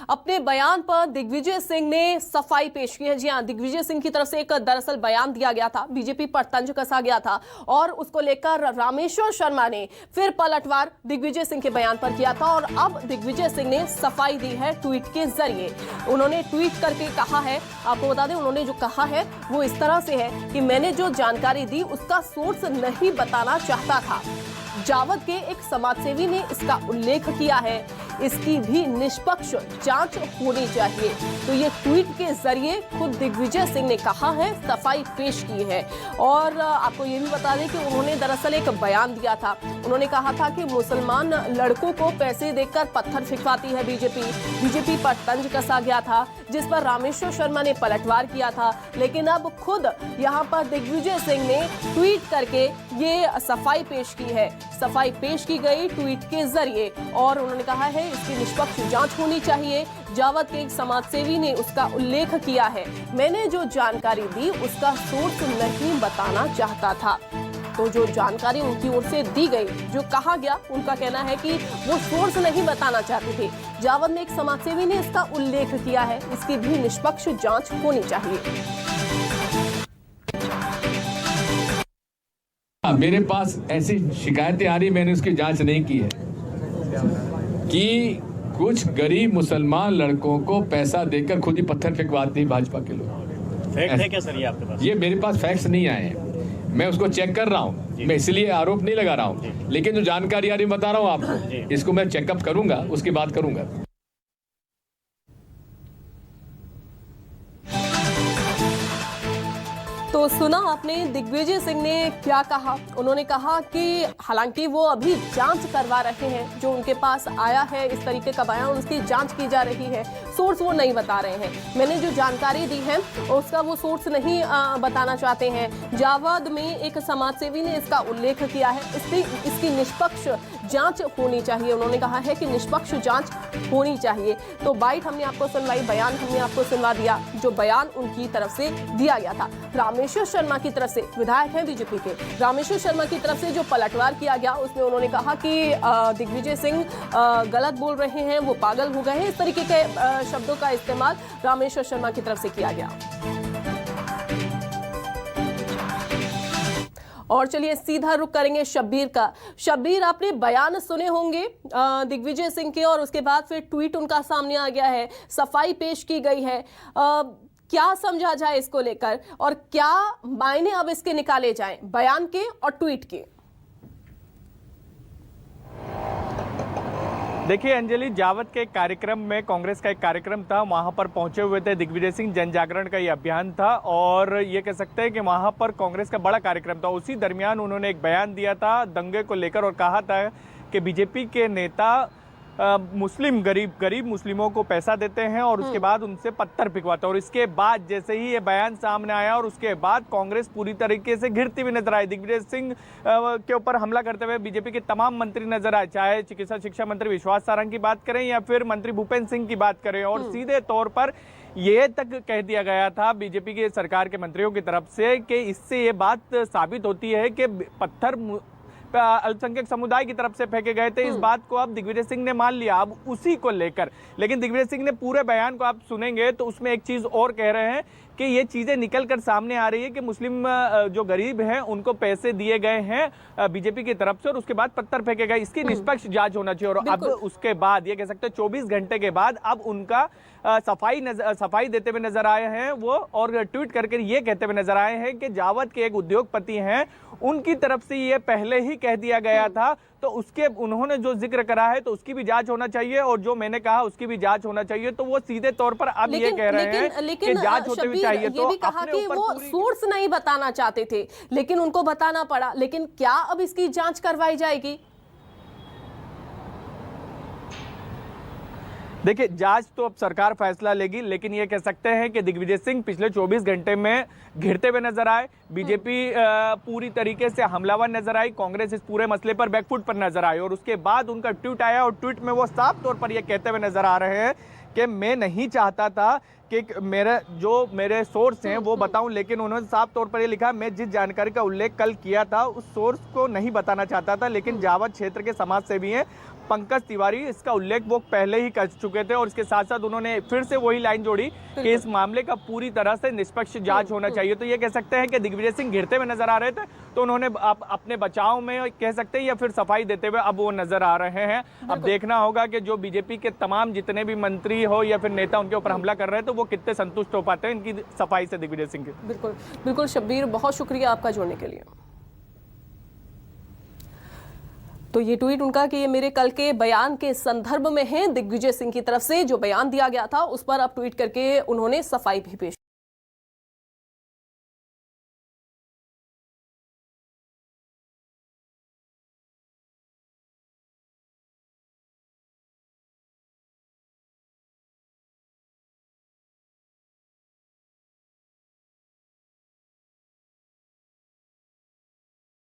अपने बयान पर दिग्विजय सिंह ने सफाई पेश की है। जी हां, दिग्विजय सिंह की तरफ से एक दरअसल बयान दिया गया था, बीजेपी पर तंज कसा गया था और उसको लेकर रामेश्वर शर्मा ने फिर पलटवार दिग्विजय सिंह के बयान पर किया था और अब दिग्विजय सिंह ने सफाई दी है ट्वीट के जरिए। उन्होंने ट्वीट करके कहा है, आपको बता दें उन्होंने जो कहा है वो इस तरह से है कि मैंने जो जानकारी दी उसका सोर्स नहीं बताना चाहता था। जावद के एक समाजसेवी ने इसका उल्लेख किया है, इसकी भी निष्पक्ष जांच होनी चाहिए। तो ये ट्वीट के जरिए खुद दिग्विजय सिंह ने कहा है, सफाई पेश की है। और आपको ये भी बता दें कि उन्होंने दरअसल एक बयान दिया था। उन्होंने कहा था कि मुसलमान लड़कों को पैसे देकर पत्थर फेंकवाती है बीजेपी पर तंज कसा गया था, जिस पर रामेश्वर शर्मा ने पलटवार किया था। लेकिन अब खुद यहाँ पर दिग्विजय सिंह ने ट्वीट करके ये सफाई पेश की है, सफाई पेश की गई ट्वीट के जरिए और उन्होंने कहा है इसकी निष्पक्ष जांच होनी चाहिए। जावद के एक समाजसेवी ने उसका उल्लेख किया है, मैंने जो जानकारी दी उसका सोर्स नहीं बताना चाहता था। तो जो जानकारी उनकी ओर से दी गई, जो कहा गया, उनका कहना है कि वो सोर्स नहीं बताना चाहते थे। जावद ने एक समाजसेवी ने इसका उल्लेख किया है, इसकी भी निष्पक्ष जांच होनी चाहिए। मेरे पास ऐसी शिकायतें आ रही, मैंने उसकी जांच नहीं की है कि कुछ गरीब मुसलमान लड़कों को पैसा देकर खुद ही पत्थर फेंकवाते हैं भाजपा के लोग। फैक्ट है क्या सर ये आपके पास? ये मेरे पास फैक्ट्स नहीं आए हैं, मैं उसको चेक कर रहा हूँ, मैं इसलिए आरोप नहीं लगा रहा हूँ, लेकिन जो जानकारी आ रही बता रहा हूँ आपको, इसको मैं चेकअप करूंगा, उसकी बात करूंगा। तो सुना आपने दिग्विजय सिंह ने क्या कहा। उन्होंने कहा कि हालांकि वो अभी जांच करवा रहे हैं, जो उनके पास आया है इस तरीके का बयान, उसकी जांच की जा रही है, सोर्स वो नहीं बता रहे हैं। मैंने जो जानकारी दी है उसका वो सोर्स नहीं बताना चाहते हैं। जावद में एक समाजसेवी ने इसका उल्लेख किया है, इसकी निष्पक्ष जांच होनी चाहिए। उन्होंने कहा है कि निष्पक्ष जांच होनी चाहिए। तो बाइट हमने आपको सुनवाई, बयान हमने आपको सुनवा दिया, जो बयान उनकी तरफ से दिया गया था। रामेश्वर शर्मा की तरफ से, विधायक हैं बीजेपी के, रामेश्वर शर्मा की तरफ से जो पलटवार किया गया उसमें उन्होंने कहा कि दिग्विजय सिंह गलत बोल रहे हैं, वो पागल हो गए हैं, इस तरीके के शब्दों का इस्तेमाल रामेश्वर शर्मा की तरफ से किया गया। और चलिए सीधा रुख करेंगे शब्बीर का। शब्बीर, आपने बयान सुने होंगे दिग्विजय सिंह के और उसके बाद फिर ट्वीट उनका सामने आ गया है, सफाई पेश की गई है। क्या समझा जाए इसको लेकर और क्या मायने अब इसके निकाले जाएं, बयान के और ट्वीट के? देखिए अंजलि, जावद के एक कार्यक्रम में, कांग्रेस का एक कार्यक्रम था, वहां पर पहुंचे हुए थे दिग्विजय सिंह। जन जागरण का ये अभियान था और ये कह सकते हैं कि वहां पर कांग्रेस का बड़ा कार्यक्रम था। उसी दरमियान उन्होंने एक बयान दिया था दंगे को लेकर और कहा था कि बीजेपी के नेता मुस्लिम गरीब मुस्लिमों को पैसा देते हैं और उसके बाद उनसे पत्थर फेंकवाते हैं। और इसके बाद जैसे ही ये बयान सामने आया और उसके बाद कांग्रेस पूरी तरीके से घिरती हुई नजर आई। दिग्विजय सिंह के ऊपर हमला करते हुए बीजेपी के तमाम मंत्री नजर आए, चाहे चिकित्सा शिक्षा मंत्री विश्वास सारंग की बात करें या फिर मंत्री भूपेंद्र सिंह की बात करें। और सीधे तौर पर ये तक कह दिया गया था बीजेपी के सरकार के मंत्रियों की तरफ से कि इससे ये बात साबित होती है कि पत्थर अल्पसंख्यक समुदाय की तरफ से फेंके गए थे। इस बात को अब दिग्विजय सिंह ने मान लिया, अब उसी को लेकर। लेकिन दिग्विजय सिंह ने पूरे बयान को आप सुनेंगे तो उसमें एक चीज और कह रहे हैं कि ये चीजें निकल कर सामने आ रही है कि मुस्लिम जो गरीब हैं उनको पैसे दिए गए हैं बीजेपी की तरफ से और उसके बाद पत्थर फेंके गए। इसकी निष्पक्ष जांच होना चाहिए। और अब उसके बाद ये कह सकते हैं 24 घंटे के बाद अब उनका सफाई देते हुए नजर आए हैं वो, और ट्वीट करके ये कहते हुए नजर आए हैं कि जावद के एक उद्योगपति हैं, उनकी तरफ से ये पहले ही कह दिया गया था, तो उसके उन्होंने जो जिक्र करा है तो उसकी भी जांच होना चाहिए और जो मैंने कहा उसकी भी जांच होना चाहिए। तो वो सीधे तौर पर अब ये कह रहे हैं कि जांच होती हुई चाहिए। ये भी कहा कि वो सोर्स नहीं बताना चाहते थे लेकिन उनको बताना पड़ा। लेकिन क्या अब इसकी जांच करवाई जाएगी? देखिए, जांच तो अब सरकार फैसला लेगी, लेकिन ये कह सकते हैं कि दिग्विजय सिंह पिछले 24 घंटे में घिरते हुए नजर आए। बीजेपी पूरी तरीके से हमलावर नजर आई, कांग्रेस इस पूरे मसले पर बैकफुट पर नजर आई और उसके बाद उनका ट्वीट आया और ट्वीट में वो साफ तौर पर यह कहते हुए नजर आ रहे हैं कि मैं नहीं चाहता था कि मेरे सोर्स हैं वो बताऊं, लेकिन उन्होंने साफ तौर पर ये लिखा, मैं जिस जानकारी का उल्लेख कल किया था उस सोर्स को नहीं बताना चाहता था, लेकिन जावद क्षेत्र के समाज सेवी हैं, पंकज तिवारी, इसका उल्लेख वो पहले ही कर चुके थे और इसके साथ साथ उन्होंने फिर से वही लाइन जोड़ी कि इस मामले का पूरी तरह से निष्पक्ष जांच होना चाहिए। तो ये कह सकते हैं कि दिग्विजय सिंह घिरते हुए नजर आ रहे थे, तो उन्होंने अपने बचाव में कह सकते हैं या फिर सफाई देते हुए अब वो नजर आ रहे हैं। अब देखना होगा कि जो बीजेपी के तमाम जितने भी मंत्री हो या फिर नेता उनके ऊपर हमला कर रहे हैं तो वो कितने संतुष्ट हो पाते हैं इनकी सफाई से दिग्विजय सिंह की। बिल्कुल बिल्कुल शब्बीर, बहुत शुक्रिया आपका जुड़ने के लिए। तो ये ट्वीट उनका कि ये मेरे कल के बयान के संदर्भ में है, दिग्विजय सिंह की तरफ से जो बयान दिया गया था उस पर अब ट्वीट करके उन्होंने सफाई भी पेश